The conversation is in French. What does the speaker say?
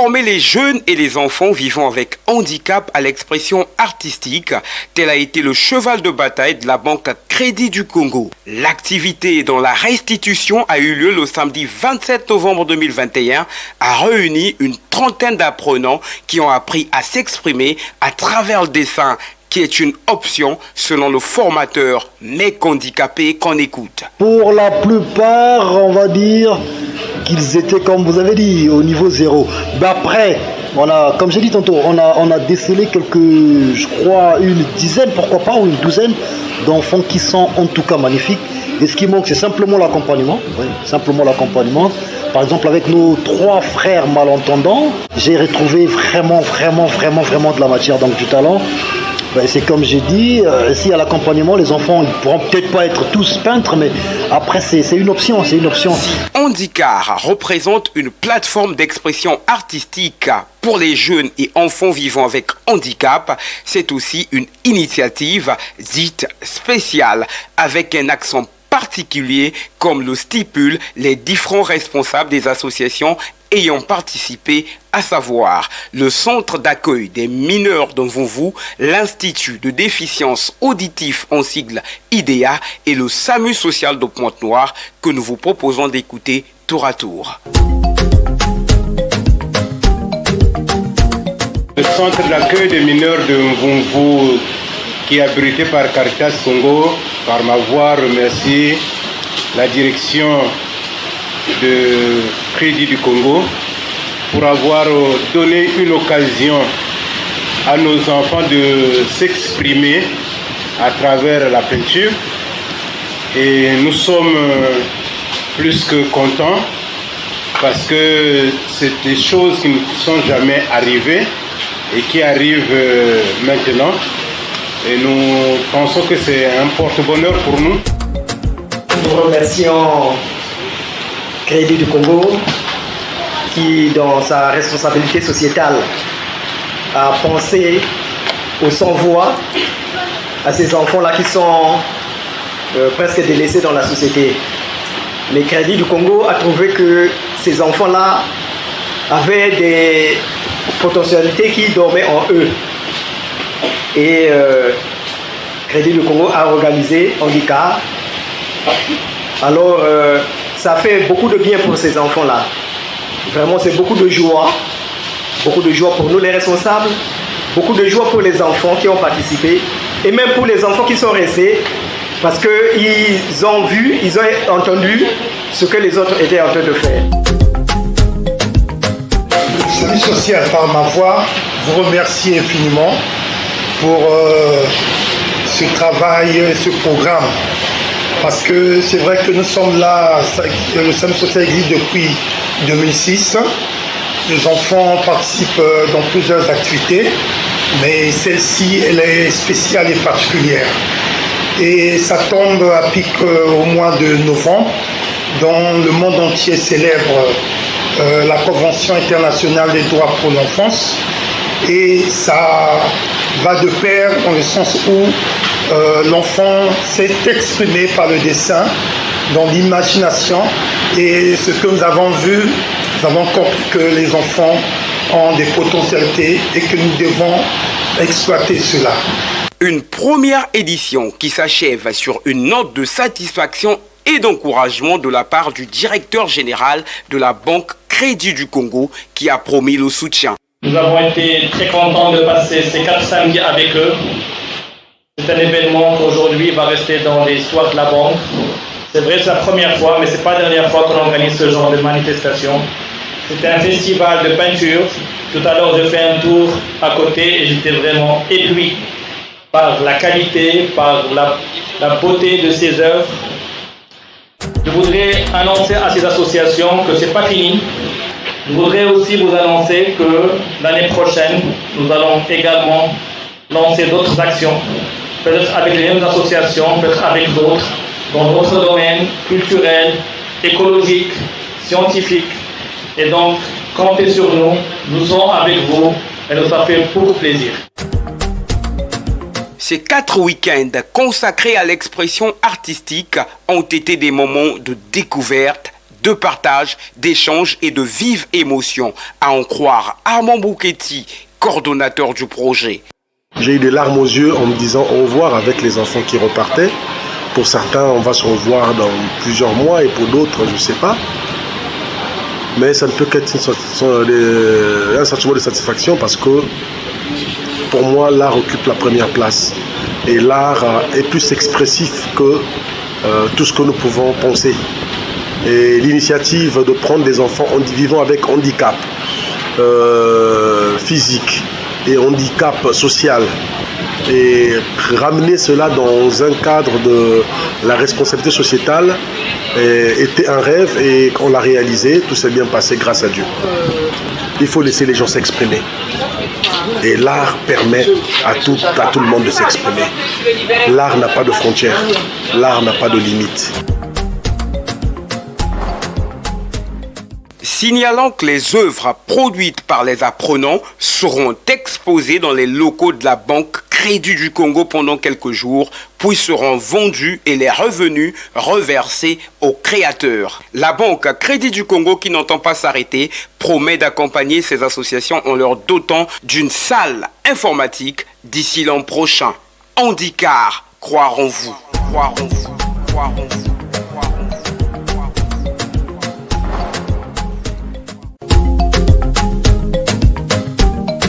Former les jeunes et les enfants vivant avec handicap à l'expression artistique, tel a été le cheval de bataille de la Banque Crédit du Congo. L'activité dans la restitution a eu lieu le samedi 27 novembre 2021, a réuni une trentaine d'apprenants qui ont appris à s'exprimer à travers le dessin, qui est une option selon le formateur mec handicapé qu'on écoute. Pour la plupart, on va dire qu'ils étaient, comme vous avez dit, au niveau 0. Après, comme j'ai dit tantôt, on a décelé je crois, une dizaine, pourquoi pas, ou une douzaine d'enfants qui sont en tout cas magnifiques. Et ce qui manque, c'est simplement l'accompagnement. Oui, simplement l'accompagnement. Par exemple, avec nos 3 frères malentendants, j'ai retrouvé vraiment de la matière, donc du talent. C'est comme j'ai dit, s'il y a l'accompagnement, les enfants ne pourront peut-être pas être tous peintres, mais après c'est une option, Handicar représente une plateforme d'expression artistique pour les jeunes et enfants vivant avec handicap. C'est aussi une initiative dite spéciale avec un accent particulier comme le stipulent les différents responsables des associations ayant participé, à savoir le Centre d'accueil des mineurs devant vous, l'Institut de déficience auditive en sigle IDEA et le SAMU social de Pointe-Noire que nous vous proposons d'écouter tour à tour. Le Centre d'accueil des mineurs de Mvumvu qui est abrité par Caritas Congo, par ma voix, remercie la direction de Crédit du Congo pour avoir donné une occasion à nos enfants de s'exprimer à travers la peinture. Et nous sommes plus que contents parce que c'est des choses qui ne sont jamais arrivées et qui arrivent maintenant. Et nous pensons que c'est un porte-bonheur pour nous. Nous remercions Crédit du Congo qui, dans sa responsabilité sociétale, a pensé aux sans-voix, à ces enfants-là qui sont presque délaissés dans la société. Mais Crédit du Congo a trouvé que ces enfants-là avaient des potentialités qui dormaient en eux. Et Crédit du Congo a organisé Handicap. Alors, ça fait beaucoup de bien pour ces enfants-là. Vraiment, c'est beaucoup de joie pour nous les responsables, beaucoup de joie pour les enfants qui ont participé, et même pour les enfants qui sont restés, parce qu'ils ont vu, ils ont entendu ce que les autres étaient en train de faire. Le SAMU social, par ma voix, vous remercie infiniment pour ce travail, ce programme. Parce que c'est vrai que nous sommes là, le SAMU social existe depuis 2006. Les enfants participent dans plusieurs activités, mais celle-ci, elle est spéciale et particulière. Et ça tombe à pic au mois de novembre, dont le monde entier célèbre la Convention internationale des droits pour l'enfance. Et ça va de pair dans le sens où l'enfant s'est exprimé par le dessin, dans l'imagination. Et ce que nous avons vu, nous avons compris que les enfants ont des potentialités et que nous devons exploiter cela. Une première édition qui s'achève sur une note de satisfaction et d'encouragement de la part du directeur général de la Banque Crédit du Congo qui a promis le soutien. Nous avons été très contents de passer ces 4 samedis avec eux. C'est un événement qui aujourd'hui va rester dans l'histoire de la banque. C'est vrai, c'est la première fois, mais ce n'est pas la dernière fois qu'on organise ce genre de manifestation. C'était un festival de peinture. Tout à l'heure, j'ai fait un tour à côté et j'étais vraiment ébloui par la qualité, par la beauté de ces œuvres. Je voudrais annoncer à ces associations que ce n'est pas fini. Je voudrais aussi vous annoncer que l'année prochaine, nous allons également lancer d'autres actions, peut-être avec les mêmes associations, peut-être avec d'autres, dans d'autres domaines culturels, écologiques, scientifiques. Et donc, comptez sur nous, nous sommes avec vous et nous ça fait beaucoup plaisir. Ces 4 week-ends consacrés à l'expression artistique ont été des moments de découverte, de partage, d'échange et de vive émotion, à en croire Armand Bouketi, coordonnateur du projet. J'ai eu des larmes aux yeux en me disant au revoir avec les enfants qui repartaient. Pour certains, on va se revoir dans plusieurs mois et pour d'autres, je ne sais pas. Mais ça ne peut qu'être un sentiment de satisfaction parce que pour moi, l'art occupe la première place. Et l'art est plus expressif que tout ce que nous pouvons penser. Et l'initiative de prendre des enfants vivant avec handicap physique et handicap social et ramener cela dans un cadre de la responsabilité sociétale était un rêve et on l'a réalisé, tout s'est bien passé grâce à Dieu. Il faut laisser les gens s'exprimer. Et l'art permet à tout le monde de s'exprimer. L'art n'a pas de frontières, l'art n'a pas de limites. Signalant que les œuvres produites par les apprenants seront exposées dans les locaux de la Banque Crédit du Congo pendant quelques jours, puis seront vendues et les revenus reversés aux créateurs. La Banque Crédit du Congo, qui n'entend pas s'arrêter, promet d'accompagner ces associations en leur dotant d'une salle informatique d'ici l'an prochain. Handicap, croire en vous, croire en vous, croire en vous.